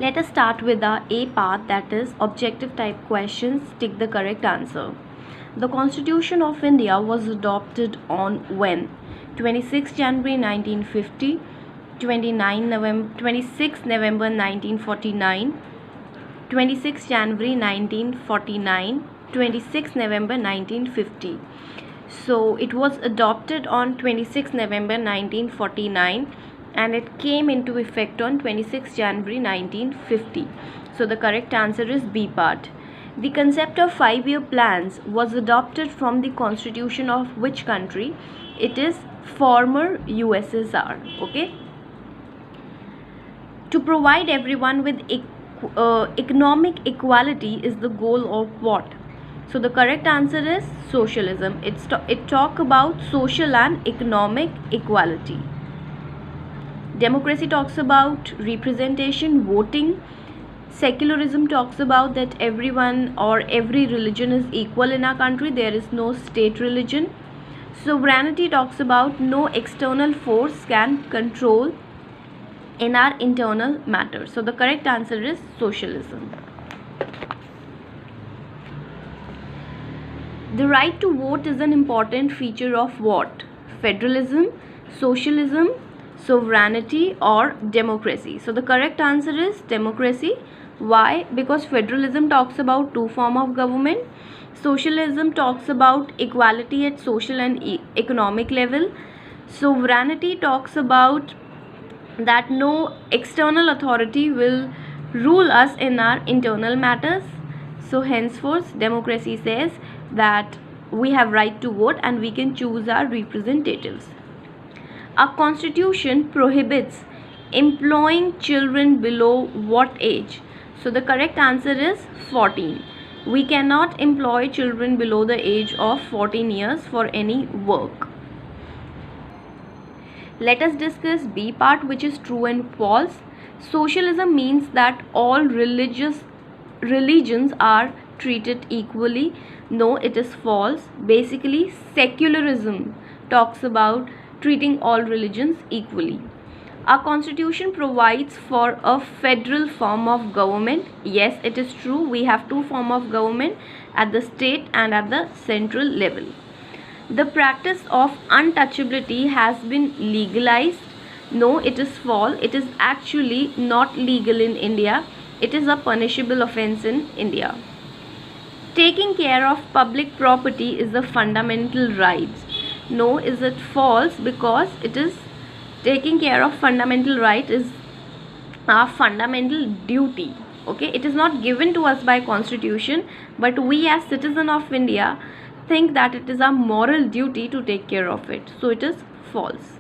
Let us start with the A part, that is objective type questions. Tick the correct answer. The Constitution of India was adopted on when? 26 January 1950, 26 November 1949, 26 January 1949, 26 November 1950. So it was adopted on 26 November 1949 and it came into effect on 26 January 1950. So the correct answer is B part. The concept of 5-year plans was adopted from the constitution of which country? It is former USSR. Okay. To provide everyone with economic equality is the goal of what? So the correct answer is socialism. It talk about social and economic equality. Democracy talks about representation, voting. Secularism talks about that everyone or every religion is equal in our country. There is no state religion. Sovereignty talks about no external force can control in our internal matters. So the correct answer is socialism. The right to vote is an important feature of what? Federalism, socialism, sovereignty or democracy. So the correct answer is democracy. Why? Because federalism talks about two forms of government. Socialism talks about equality at social and economic level. Sovereignty talks about that no external authority will rule us in our internal matters. So henceforth democracy says that we have right to vote and we can choose our representatives. Our constitution prohibits employing children below what age? So the correct answer is 14. We cannot employ children below the age of 14 years for any work. Let us discuss B part, which is true and false. Socialism means that all religions are treated equally. No, it is false. Basically, secularism talks about treating all religions equally. Our constitution provides for a federal form of government. Yes, it is true. We have two forms of government, at the state and at the central level. The practice of untouchability has been legalized. No, it is false. It is actually not legal in India. It is a punishable offense in India. Taking care of public property is a fundamental right. No, is it false? Because it is taking care of fundamental right is our fundamental duty. Okay, it is not given to us by constitution, but we as citizen of India think that it is our moral duty to take care of it. So it is false.